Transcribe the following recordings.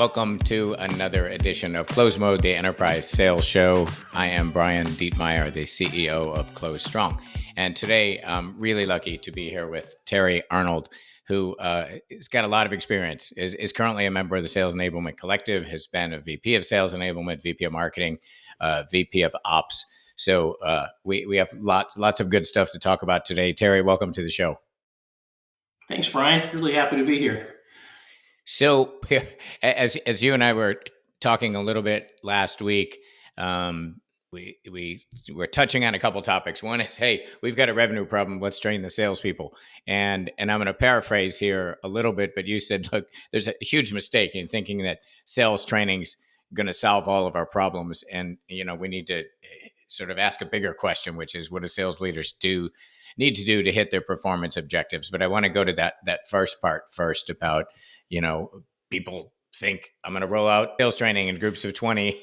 Welcome to another edition of Close Mode, the Enterprise Sales Show. I am Brian Dietmeyer, the CEO of Close Strong. And today I'm really lucky to be here with Terry Arnold, who has got a lot of experience, is currently a member of the Sales Enablement Collective, has been a VP of Sales Enablement, VP of Marketing, VP of Ops. So we have lots of good stuff to talk about today. Terry, welcome to the show. Thanks, Brian. Really happy to be here. So, as you and I were talking a little bit last week, we were touching on a couple topics. One is, hey, we've got a revenue problem. Let's train the salespeople. And I'm going to paraphrase here a little bit, but you said, look, there's a huge mistake in thinking that sales training's going to solve all of our problems, and we need to sort of ask a bigger question, which is, what do sales leaders need to do to hit their performance objectives? But I want to go to that first part first about, people think I'm going to roll out sales training in groups of 20,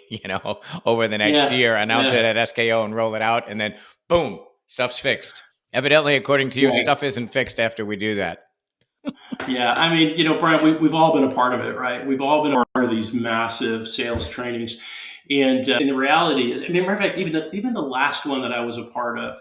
over the next year, announce it at SKO and roll it out. And then boom, stuff's fixed. Evidently, according to you, stuff isn't fixed after we do that. Yeah. I mean, Brian, we've all been a part of it, right? We've all been a part of these massive sales trainings. And the reality is, matter of fact, even the last one that I was a part of,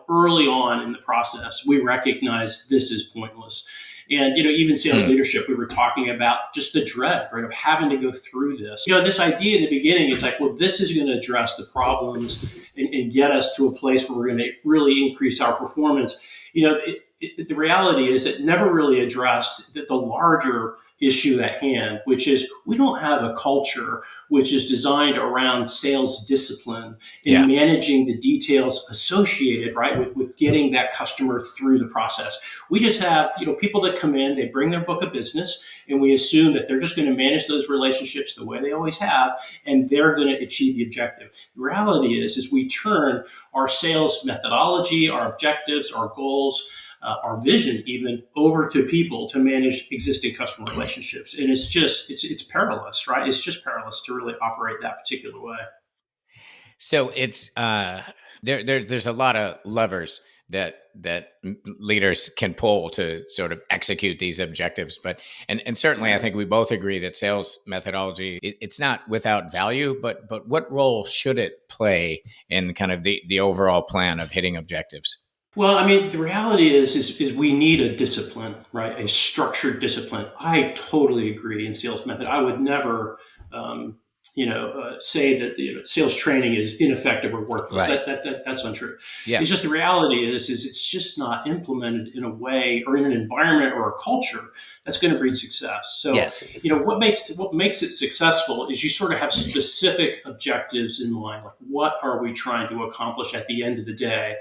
early on in the process, we recognized this is pointless. And, even sales leadership, we were talking about just the dread, right, of having to go through this. This idea in the beginning is like, well, this is going to address the problems and get us to a place where we're going to really increase our performance. The reality is it never really addressed the larger issue at hand, which is we don't have a culture which is designed around sales discipline and managing the details associated, right, with getting that customer through the process. We just have, people that come in, they bring their book of business, and we assume that they're just going to manage those relationships the way they always have, and they're going to achieve the objective. The reality is we turn our sales methodology, our objectives, our goals, our vision even over to people to manage existing customer relationships. And it's perilous, right? It's just perilous to really operate that particular way. So it's there's a lot of levers that leaders can pull to sort of execute these objectives. But and certainly I think we both agree that sales methodology, it's not without value, but what role should it play in kind of the overall plan of hitting objectives? Well, the reality is we need a discipline, right? A structured discipline. I totally agree in sales method. I would never, say that sales training is ineffective or worthless. Right. That's untrue. Yeah. It's just the reality is it's just not implemented in a way or in an environment or a culture that's going to breed success. So, yes. What makes it successful is you sort of have specific objectives in mind. Like, what are we trying to accomplish at the end of the day?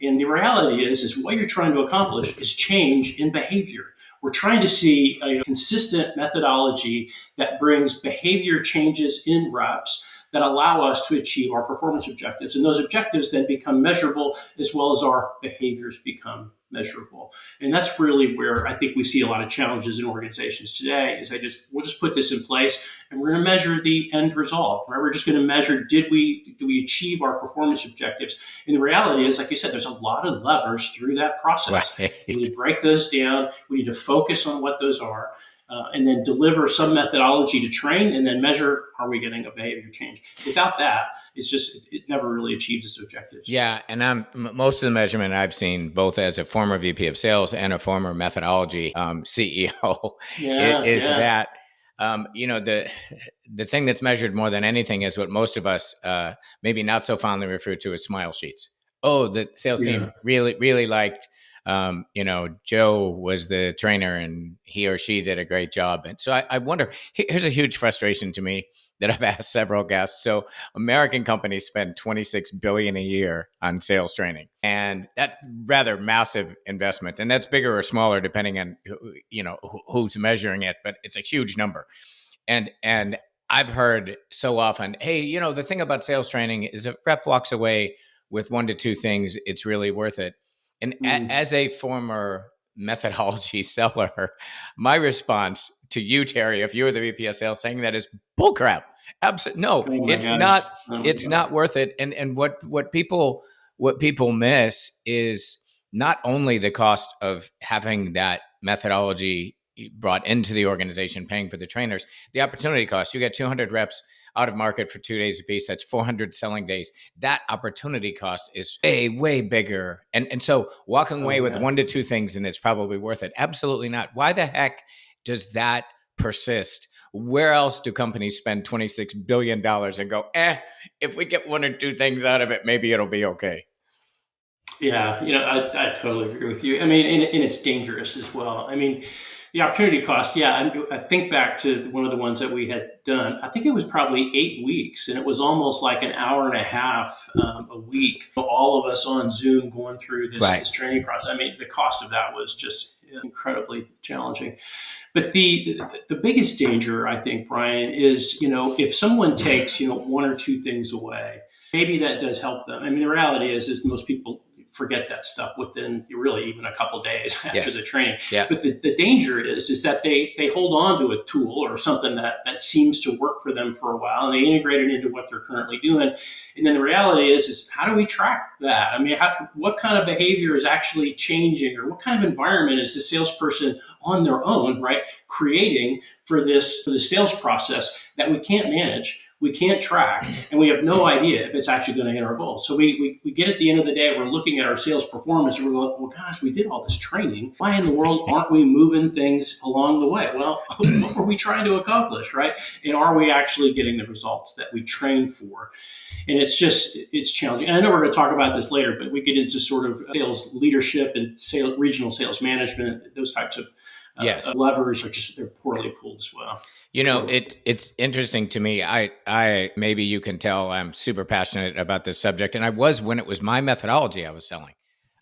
And the reality is what you're trying to accomplish is change in behavior. We're trying to see a consistent methodology that brings behavior changes in reps that allow us to achieve our performance objectives. And those objectives then become measurable as well as our behaviors become measurable. And that's really where I think we see a lot of challenges in organizations today is we'll just put this in place and we're going to measure the end result, right? We're just going to measure, do we achieve our performance objectives? And the reality is, like you said, there's a lot of levers through that process. Right. We need to break those down. We need to focus on what those are. And then deliver some methodology to train and then measure, are we getting a behavior change? Without that, it never really achieves its objectives. Yeah. And most of the measurement I've seen, both as a former VP of sales and a former methodology CEO, is that, the thing that's measured more than anything is what most of us maybe not so fondly refer to as smile sheets. Oh, the sales team really, really liked Joe was the trainer and he or she did a great job. And so I wonder, here's a huge frustration to me that I've asked several guests. So American companies spend $26 billion a year on sales training, and that's rather massive investment. And that's bigger or smaller depending on, who's measuring it, but it's a huge number. And I've heard so often, hey, the thing about sales training is if rep walks away with 1 to 2 things, it's really worth it. And as a former methodology seller, my response to you, Terry, if you were the VP of sales, saying that is bullcrap. Absolutely no, it's not. It's not worth it. And what people miss is not only the cost of having that methodology, brought into the organization, paying for the trainers, the opportunity cost. You get 200 reps out of market for 2 days apiece. That's 400 selling days. That opportunity cost is way, way bigger. And so walking away with 1 to 2 things and it's probably worth it. Absolutely not. Why the heck does that persist? Where else do companies spend $26 billion and go, if we get 1 or 2 things out of it, maybe it'll be okay? Yeah, I totally agree with you. I mean, and it's dangerous as well. I mean, the opportunity cost, yeah, I think back to one of the ones that we had done. I think it was probably 8 weeks, and it was almost like an hour and a half a week. All of us on Zoom going through this training process. I mean, the cost of that was just incredibly challenging. But the biggest danger, I think, Brian, is if someone takes 1 or 2 things away, maybe that does help them. I mean, the reality is most people forget that stuff within really even a couple of days after the training. Yeah. But the danger is that they hold on to a tool or something that seems to work for them for a while, and they integrate it into what they're currently doing. And then the reality is how do we track that? I mean, what kind of behavior is actually changing, or what kind of environment is the salesperson on their own, right, creating for the sales process that we can't manage, we can't track, and we have no idea if it's actually going to hit our goals. So we get at the end of the day, we're looking at our sales performance, and we're going, well, gosh, we did all this training. Why in the world aren't we moving things along the way? Well, what were we trying to accomplish, right? And are we actually getting the results that we trained for? And it's challenging. And I know we're going to talk about this later, but we get into sort of sales leadership and regional sales management. Those types of levers they're poorly pulled as well. It's interesting to me. I maybe you can tell I'm super passionate about this subject, and I was when it was my methodology I was selling.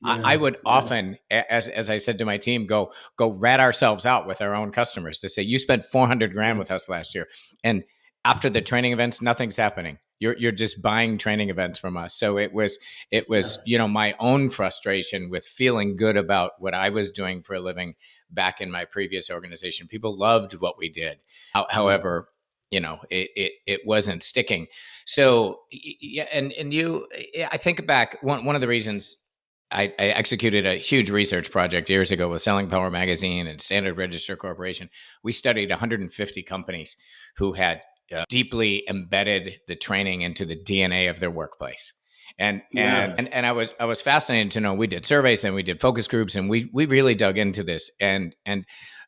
I would often, as I said to my team, go rat ourselves out with our own customers to say, you spent 400 grand with us last year, and after the training events, nothing's happening. You're just buying training events from us. So it was my own frustration with feeling good about what I was doing for a living back in my previous organization. People loved what we did. However, it wasn't sticking. So I think back, one of the reasons I executed a huge research project years ago with Selling Power Magazine and Standard Register Corporation. We studied 150 companies who had deeply embedded the training into the DNA of their workplace. And I was fascinated to know. We did surveys, then we did focus groups, and we really dug into this. And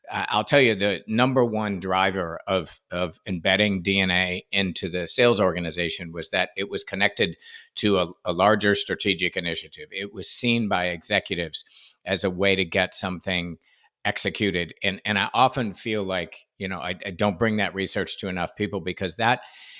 I'll tell you, the number one driver of embedding DNA into the sales organization was that it was connected to a larger strategic initiative. It was seen by executives as a way to get something executed. And I often feel like, I don't bring that research to enough people, because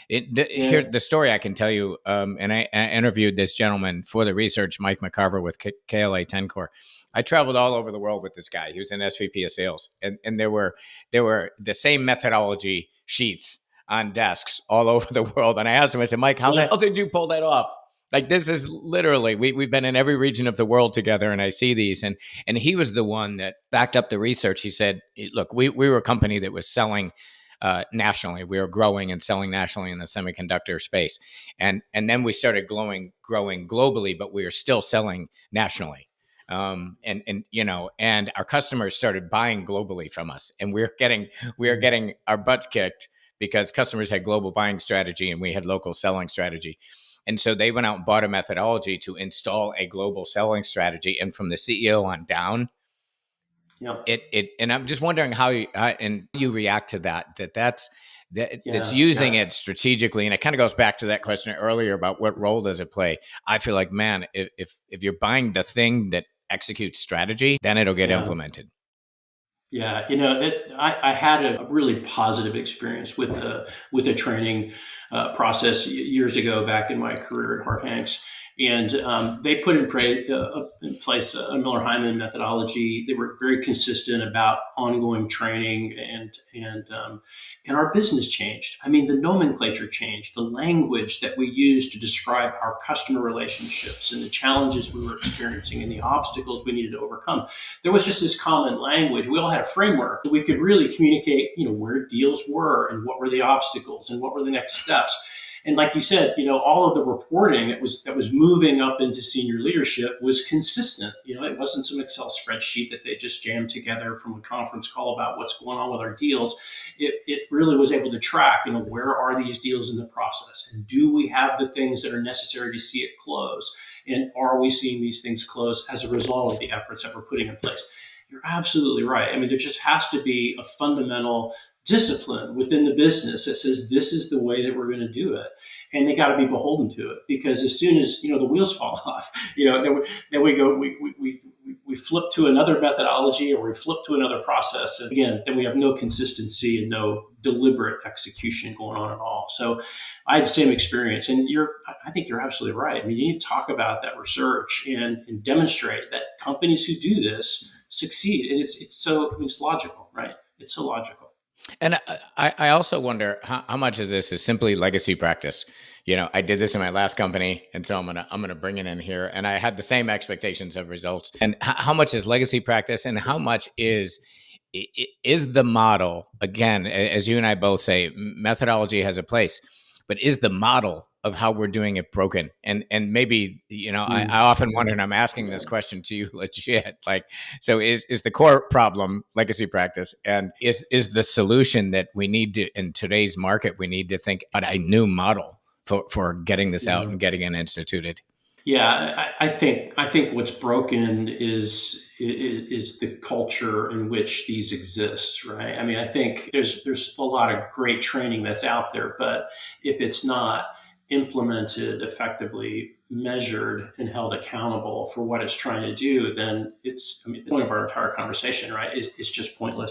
here's the story I can tell you. And I interviewed this gentleman for the research, Mike McCarver with KLA Tencor. I traveled all over the world with this guy. He was an SVP of sales, and there were the same methodology sheets on desks all over the world. And I asked him, I said, Mike, how the hell did you pull that off? Like, this is literally, we've been in every region of the world together, and I see these. And he was the one that backed up the research. He said, look, we were a company that was selling nationally. We were growing and selling nationally in the semiconductor space. And then we started growing globally, but we were still selling nationally. And our customers started buying globally from us, and we are getting our butts kicked because customers had global buying strategy and we had local selling strategy. And so they went out and bought a methodology to install a global selling strategy. And from the CEO on down, and I'm just wondering how you react to that's using it strategically. And it kind of goes back to that question earlier about what role does it play? I feel like, man, if you're buying the thing that executes strategy, then it'll get implemented. Yeah, I had a really positive experience with a training process years ago back in my career at Hart Hanks. And they put in place a Miller-Hyman methodology. They were very consistent about ongoing training, and our business changed. I mean, the nomenclature changed, the language that we used to describe our customer relationships and the challenges we were experiencing and the obstacles we needed to overcome. There was just this common language. We all had a framework. We could really communicate, where deals were and what were the obstacles and what were the next steps. And like you said, all of the reporting that was moving up into senior leadership was consistent. It wasn't some Excel spreadsheet that they just jammed together from a conference call about what's going on with our deals. It really was able to track, where are these deals in the process, and do we have the things that are necessary to see it close, and are we seeing these things close as a result of the efforts that we're putting in place. You're absolutely right. I mean, there just has to be a fundamental discipline within the business that says this is the way that we're going to do it, and they got to be beholden to it, because as soon as the wheels fall off, then we flip to another methodology, or we flip to another process, and again, then we have no consistency and no deliberate execution going on at all. So I had the same experience, and I think you're absolutely right. I mean, you need to talk about that research and demonstrate that companies who do this succeed, and it's logical, right? It's so logical. And I also wonder how much of this is simply legacy practice. I did this in my last company, and so I'm gonna bring it in here. And I had the same expectations of results. And how much is legacy practice, and how much is the model? Again, as you and I both say, methodology has a place, but is the model of how we're doing it broken? And maybe I often wonder, and I'm asking this question to you legit, like, so is the core problem legacy practice, and is the solution that we need to, in today's market, we need to think about a new model for getting this out and getting it instituted? Yeah, I think what's broken is the culture in which these exist, right? I mean, I think there's a lot of great training that's out there, but if it's not implemented effectively, measured, and held accountable for what it's trying to do, then the point of our entire conversation, right, is just pointless,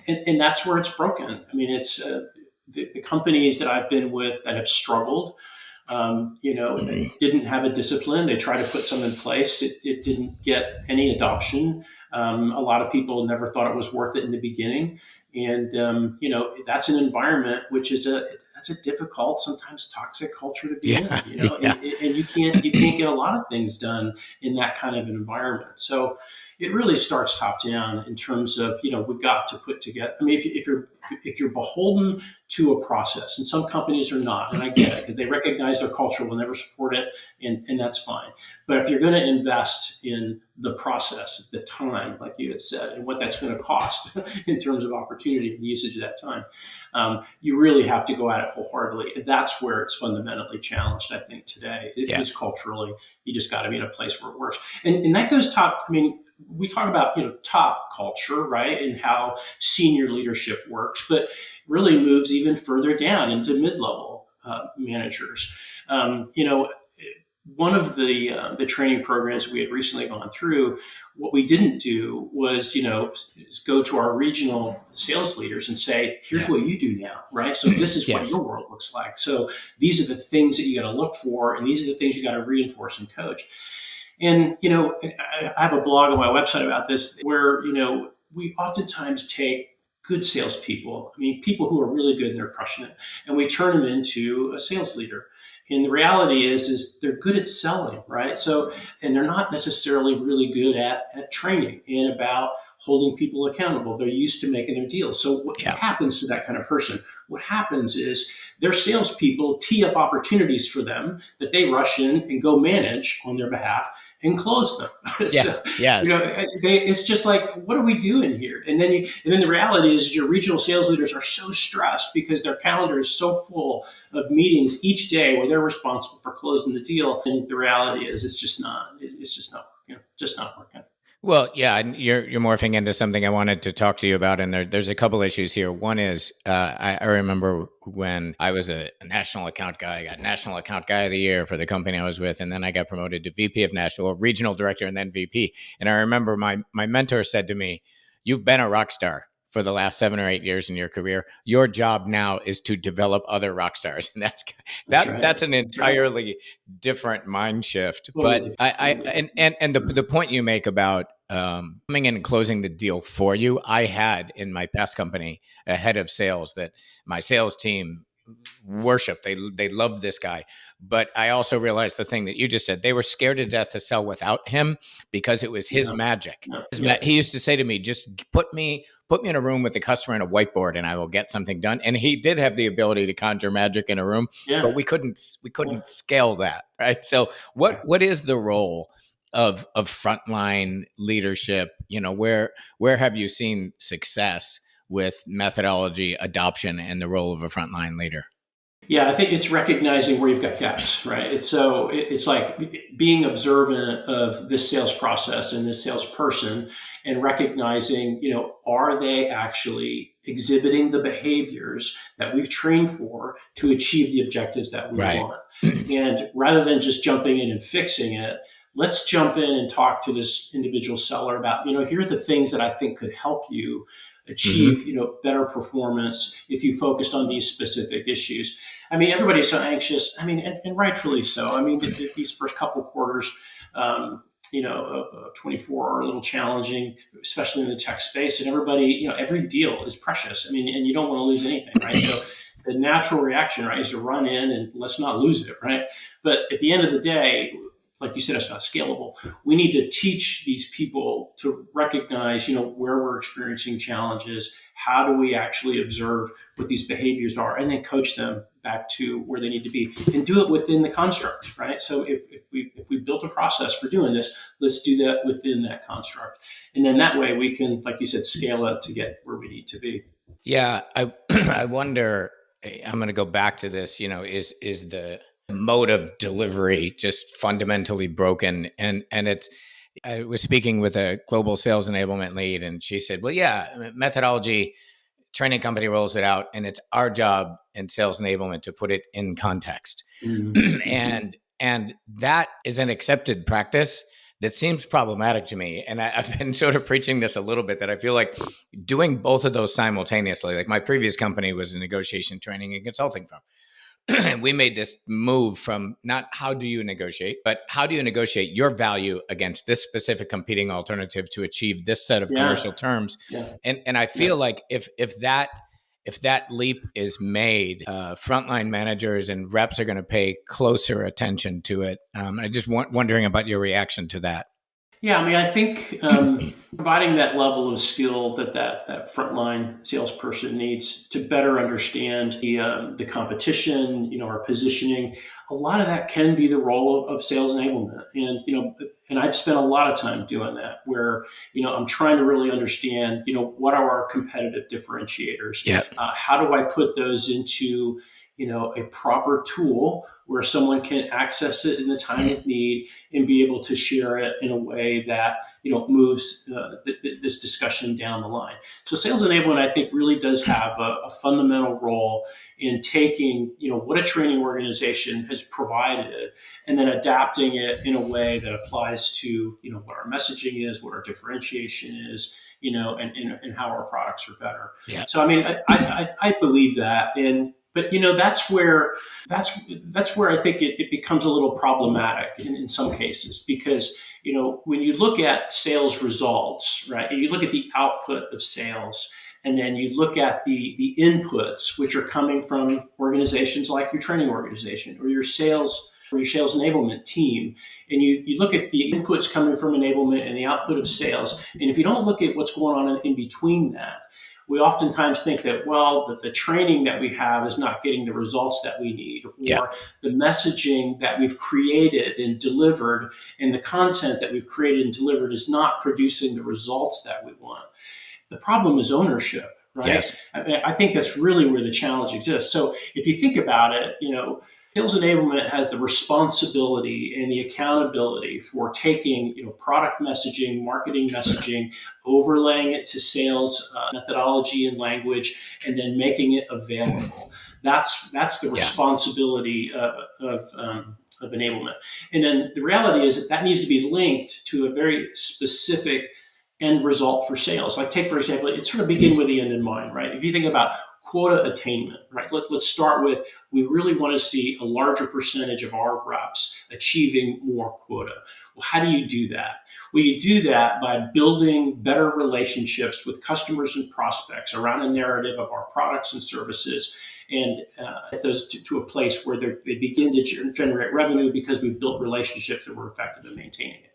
and that's where it's broken. I mean, it's the companies that I've been with that have struggled. They didn't have a discipline. They tried to put some in place. It didn't get any adoption. A lot of people never thought it was worth it in the beginning. And, that's an environment which is that's a difficult, sometimes toxic culture to be in, and you can't get a lot of things done in that kind of an environment. So it really starts top down in terms of, we've got to put together. I mean, if you're beholden to a process, and some companies are not, and I get it because they recognize their culture will never support it, and that's fine. But if you're going to invest in the process, the time, like you had said, and what that's going to cost in terms of opportunity and usage of that time, you really have to go at it wholeheartedly. And that's where it's fundamentally challenged, I think, today. It is culturally. You just got to be in a place where it works. And that goes top. I mean, we talk about top culture, right, and how senior leadership works, but really moves even further down into mid-level managers. One of the training programs we had recently gone through, what we didn't do was is go to our regional sales leaders and say, here's what you do now, right? So this is what your world looks like. So these are the things that you got to look for, and these are the things you got to reinforce and coach. And, I have a blog on my website about this where, we oftentimes take good salespeople, I mean, people who are really good and they're crushing it, and we turn them into a sales leader. And the reality is they're good at selling, right? So, and they're not necessarily really good at training and about holding people accountable. They're used to making their deals. So what happens to that kind of person? What happens is their salespeople tee up opportunities for them that they rush in and go manage on their behalf and close them. It's just like, what are we doing here? And then the reality is your regional sales leaders are so stressed because their calendar is so full of meetings each day where they're responsible for closing the deal. And the reality is it's just not working. Well, yeah, and you're morphing into something I wanted to talk to you about, and there's a couple issues here. One is I remember when I was a national account guy, I got National Account Guy of the Year for the company I was with, and then I got promoted to VP of National, Regional Director, and then VP. And I remember my mentor said to me, "You've been a rock star for the last 7 or 8 years in your career. Your job now is to develop other rock stars." And that's an entirely different mind shift. But the point you make about coming in and closing the deal for you, I had in my past company a head of sales that my sales team worship. They loved this guy. But I also realized the thing that you just said. They were scared to death to sell without him because it was his Yeah. magic. Yeah. He used to say to me, "Just put me in a room with the customer and a whiteboard, and I will get something done." And he did have the ability to conjure magic in a room, but Yeah. we couldn't scale that, right? So what is the role of frontline leadership? Where have you seen success with methodology adoption and the role of a frontline leader? Yeah, I think it's recognizing where you've got gaps, right? It's like being observant of this sales process and this salesperson, and recognizing, are they actually exhibiting the behaviors that we've trained for to achieve the objectives that we Right. want? And rather than just jumping in and fixing it, let's jump in and talk to this individual seller about, here are the things that I think could help you Mm-hmm. achieve, better performance if you focused on these specific issues. I mean, everybody's so anxious. I mean, and rightfully so. I mean, these first couple quarters, of 24 are a little challenging, especially in the tech space. And everybody, every deal is precious. I mean, and you don't want to lose anything, right? So the natural reaction, right, is to run in and let's not lose it, right? But at the end of the day, like you said, it's not scalable. We need to teach these people to recognize, where we're experiencing challenges. How do we actually observe what these behaviors are, and then coach them back to where they need to be, and do it within the construct, right? So if we built a process for doing this, let's do that within that construct, and then that way we can, like you said, scale it to get where we need to be. Yeah, I I wonder. I'm going to go back to this. Is the mode of delivery just fundamentally broken? And it's. I was speaking with a global sales enablement lead, and she said, "Well, yeah, methodology training company rolls it out, and it's our job in sales enablement to put it in context." Mm-hmm. and that is an accepted practice that seems problematic to me. And I've been sort of preaching this a little bit, that I feel like doing both of those simultaneously. Like, my previous company was a negotiation training and consulting firm. And we made this move from not how do you negotiate, but how do you negotiate your value against this specific competing alternative to achieve this set of Yeah, commercial terms. yeah, And I yeah. feel like if that leap is made, frontline managers and reps are going to pay closer attention to it. I just wondering about your reaction to that. Yeah, I mean, I think providing that level of skill that frontline salesperson needs to better understand the competition, our positioning. A lot of that can be the role of sales enablement, and I've spent a lot of time doing that, where I'm trying to really understand, what are our competitive differentiators? Yeah. How do I put those into a proper tool where someone can access it in the time of need and be able to share it in a way that moves this discussion down the line. So sales enablement, I think, really does have a fundamental role in taking what a training organization has provided, and then adapting it in a way that applies to what our messaging is, what our differentiation is, and how our products are better. Yeah. So I mean, I believe that. And but that's where I think it becomes a little problematic in some cases, because when you look at sales results, right, you look at the output of sales, and then you look at the inputs which are coming from organizations like your training organization or your sales enablement team, and you look at the inputs coming from enablement and the output of sales, and if you don't look at what's going on in between that, we oftentimes think that, well, the training that we have is not getting the results that we need, Yeah. or the messaging that we've created and delivered and the content that we've created and delivered is not producing the results that we want. The problem is ownership, right? Yes. I think that's really where the challenge exists. So if you think about it, sales enablement has the responsibility and the accountability for taking, product messaging, marketing messaging, overlaying it to sales methodology and language, and then making it available. That's the Yeah. responsibility of enablement. And then the reality is that needs to be linked to a very specific end result for sales. Like, take, for example, it sort of begin with the end in mind, right? If you think about quota attainment, right? Let's start with, we really want to see a larger percentage of our reps achieving more quota. Well, how do you do that? Well, you do that by building better relationships with customers and prospects around a narrative of our products and services, and get those to a place where they begin to generate revenue because we've built relationships that we're effective in maintaining it.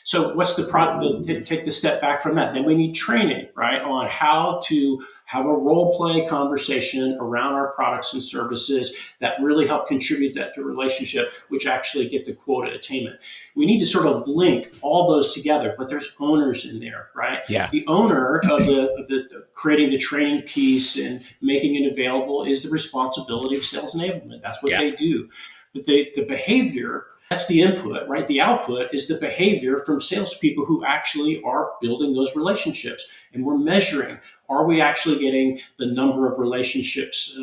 So what's the problem? Take the step back from that. Then we need training, right, on how to have a role play conversation around our products and services that really help contribute that to relationship, which actually get the quota attainment. We need to sort of link all those together, but there's owners in there, right? Yeah. The owner of the creating the training piece and making it available is the responsibility of sales enablement. That's what they do. But the behavior, that's the input, right? The output is the behavior from salespeople who actually are building those relationships. And we're measuring, are we actually getting the number of relationships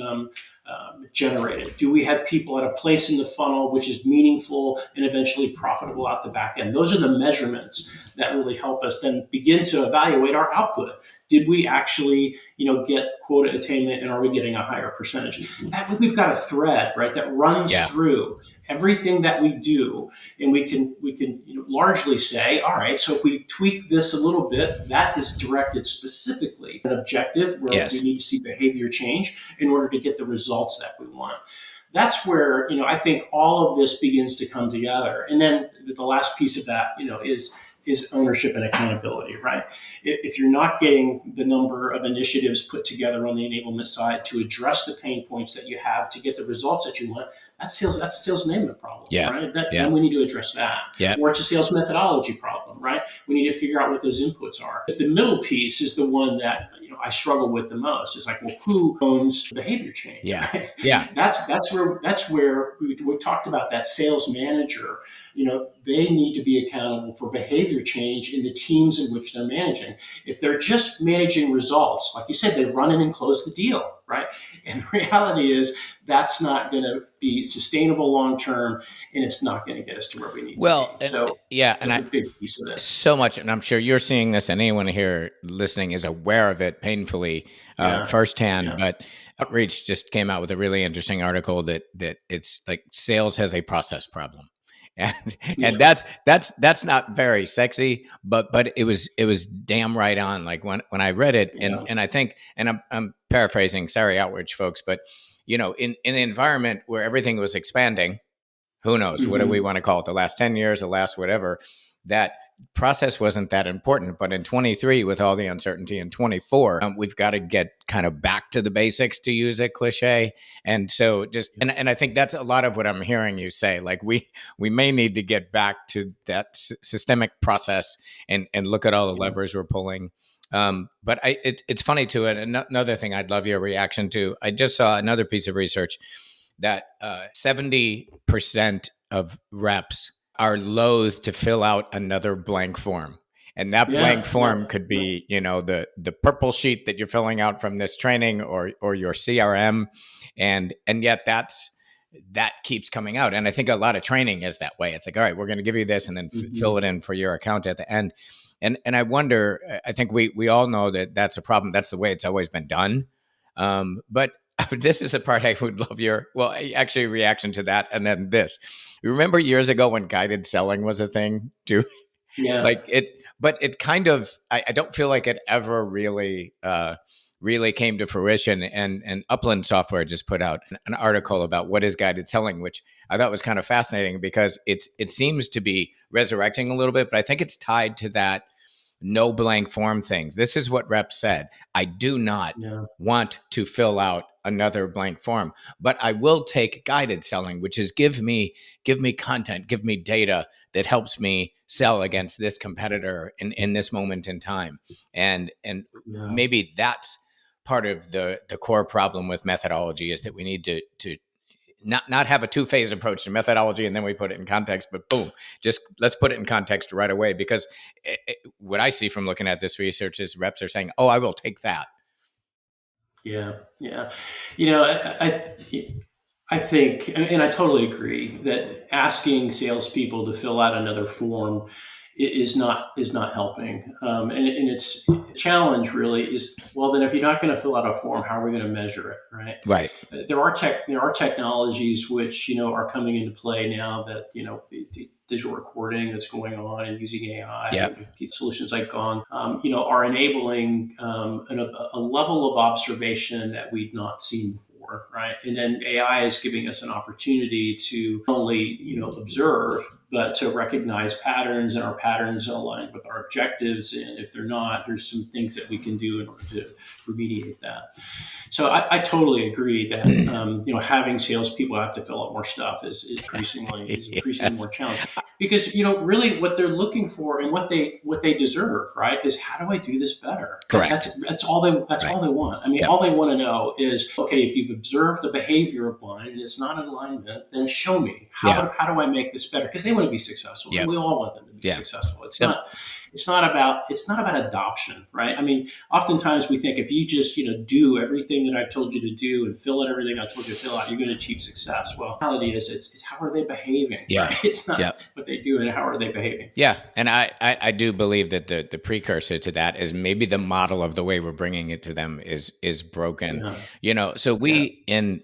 generated? Do we have people at a place in the funnel which is meaningful and eventually profitable out the back end? Those are the measurements that really help us then begin to evaluate our output. Did we actually, get quota attainment, and are we getting a higher percentage? We've got a thread, right, that runs through everything that we do, and we can largely say, all right, so if we tweak this a little bit, that is directed specifically at an objective where we need to see behavior change in order to get the results that we want. That's where I think all of this begins to come together. And then the last piece of that is ownership and accountability, right? If you're not getting the number of initiatives put together on the enablement side to address the pain points that you have to get the results that you want, that's a sales enablement problem, right? Then we need to address that. Or it's a sales methodology problem, right? We need to figure out what those inputs are. But the middle piece is the one that I struggle with the most. It's like, well, who owns behavior change? Right? That's where we talked about that sales manager. They need to be accountable for behavior change in the teams in which they're managing. If they're just managing results, like you said, they run in and close the deal, right? And the reality is that's not going to be sustainable long term, and it's not going to get us to where we need to be. So and that's a big piece of this. So much, and I'm sure you're seeing this, and anyone here listening is aware of it painfully firsthand. But Outreach just came out with a really interesting article that it's like sales has a process problem. And that's not very sexy, but it was damn right on. Like when I read it, and I think, and I'm paraphrasing, sorry, Outreach folks, but in an environment where everything was expanding, who knows, what do we want to call it, the last 10 years, the last whatever, that process wasn't that important. But in 23, with all the uncertainty, in 24, we've got to get kind of back to the basics, to use a cliche. And so and I think that's a lot of what I'm hearing you say. Like we may need to get back to that systemic process and look at all the levers we're pulling. But it's funny too. And another thing I'd love your reaction to, I just saw another piece of research that 70% of reps are loath to fill out another blank form. And that blank form could be, the purple sheet that you're filling out from this training or your CRM. And yet that keeps coming out. And I think a lot of training is that way. It's like, all right, we're going to give you this and then fill it in for your account at the end. And I wonder, I think we all know that that's a problem. That's the way it's always been done. But this is the part I would love your, reaction to that. And then this, you remember years ago when guided selling was a thing too? But it kind of, I don't feel like it ever really came to fruition. And Upland Software just put out an article about what is guided selling, which I thought was kind of fascinating because it seems to be resurrecting a little bit, but I think it's tied to that no blank form things. This is what reps said. I do not want to fill out another blank form, but I will take guided selling, which is give me content, give me data that helps me sell against this competitor in this moment in time. And maybe that's part of the core problem with methodology, is that we need to not have a two-phase approach to methodology and then we put it in context, but boom, just let's put it in context right away. Because what I see from looking at this research is reps are saying, oh, I will take that. Yeah. I think, and I totally agree, that asking salespeople to fill out another form is not helping. And it's the challenge really is, well, then if you're not going to fill out a form, how are we going to measure it, right? Right. There are technologies which are coming into play now that the digital recording that's going on and using AI. Yep. These solutions like Gong, are enabling a level of observation that we've not seen before, right? And then AI is giving us an opportunity to not only observe, but to recognize patterns, and our patterns are aligned with our objectives. And if they're not, there's some things that we can do in order to remediate that. So I totally agree that having salespeople have to fill out more stuff is increasingly Yes. more challenging, because really what they're looking for and what they deserve, right, is how do I do this better? Correct. That's all they Right. all they want. I mean, Yep. all they want to know is, okay, if you've observed the behavior of mine and it's not in alignment, then show me Yeah. how do I make this better? Because they want to be successful, Yep. and we all want them to be Yeah. successful. Yep. It's not about adoption, right? I mean, oftentimes we think if you just do everything that I've told you to do and fill out everything I told you to fill out, you're going to achieve success. Well, the reality is it's how are they behaving? Yeah. Right? It's not Yep. what they do and how are they behaving. Yeah, and I do believe that the precursor to that is maybe the model of the way we're bringing it to them is broken. So we in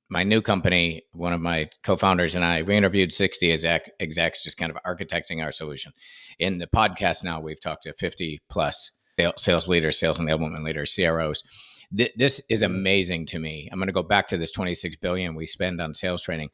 my new company, one of my co-founders and we interviewed 60 execs, just kind of architecting our solution. In the podcast now, we've talked to 50 plus sales leaders, sales enablement leaders, CROs. This is amazing to me. I'm going to go back to this 26 billion we spend on sales training.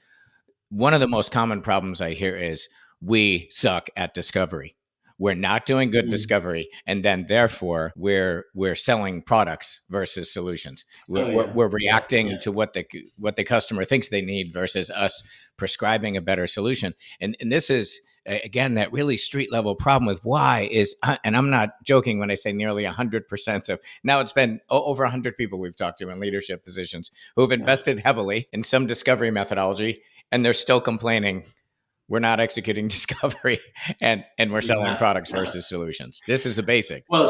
One of the most common problems I hear is we suck at discovery. We're not doing good discovery, and then therefore we're selling products versus solutions. We're reacting to what the customer thinks they need versus us prescribing a better solution. And this is again that really street level problem with why is, and I'm not joking when I say nearly 100% of now it's been over 100 people we've talked to in leadership positions who have invested heavily in some discovery methodology, and they're still complaining we're not executing discovery and we're selling products versus solutions. This is the basics. Well,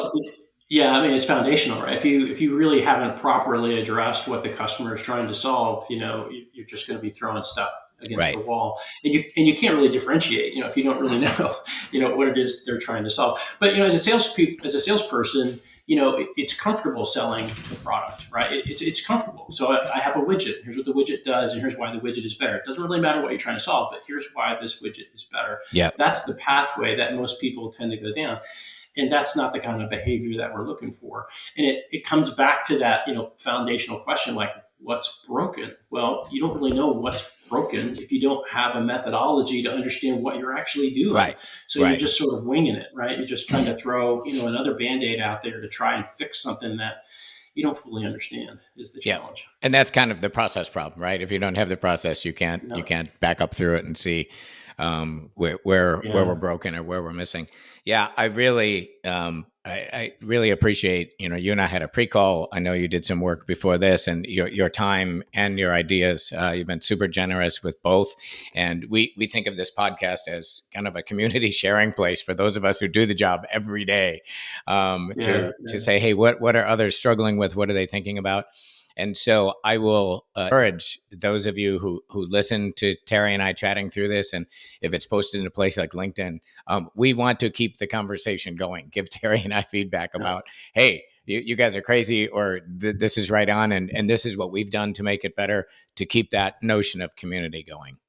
it's foundational, right? If you really haven't properly addressed what the customer is trying to solve, you're just going to be throwing stuff against the wall, and you can't really differentiate, if you don't really know, what it is they're trying to solve. But as a salesperson, it's comfortable selling the product, right? It's comfortable. So I have a widget. Here's what the widget does, and here's why the widget is better. It doesn't really matter what you're trying to solve, but here's why this widget is better. Yeah, that's the pathway that most people tend to go down. And that's not the kind of behavior that we're looking for. And it comes back to that, foundational question, like, what's broken? Well, you don't really know what's broken if you don't have a methodology to understand what you're actually doing. Right. So you're just sort of winging it, right? You're just trying to throw, another Band-Aid out there to try and fix something that you don't fully understand is the challenge. And that's kind of the process problem, right? If you don't have the process, you can't back up through it and see where we're broken or where we're missing. Yeah, I really appreciate, you and I had a pre-call. I know you did some work before this, and your time and your ideas. You've been super generous with both. And we think of this podcast as kind of a community sharing place for those of us who do the job every day, to say, hey, what are others struggling with? What are they thinking about? And so I will encourage those of you who listen to Terry and I chatting through this, and if it's posted in a place like LinkedIn, we want to keep the conversation going. Give Terry and I feedback about, hey, you guys are crazy, or this is right on, and this is what we've done to make it better, to keep that notion of community going.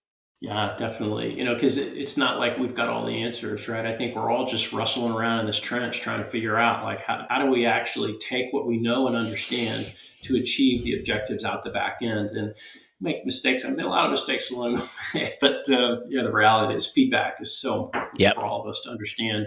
Yeah, definitely. Because it's not like we've got all the answers, right? I think we're all just rustling around in this trench trying to figure out, like, how do we actually take what we know and understand to achieve the objectives out the back end, and make mistakes. I made a lot of mistakes along the way, but the reality is feedback is so important for all of us to understand,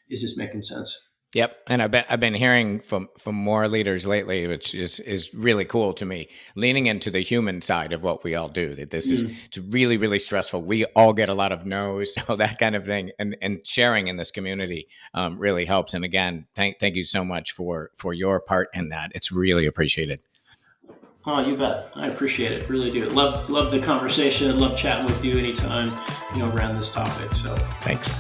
is this making sense? Yep, and I've been hearing from more leaders lately, which is really cool to me, leaning into the human side of what we all do. That this is, it's really, really stressful. We all get a lot of no's, that kind of thing, and sharing in this community really helps. And again, thank you so much for your part in that. It's really appreciated. Oh, you bet. I appreciate it. Really do. Love the conversation. Love chatting with you anytime, around this topic. So thanks.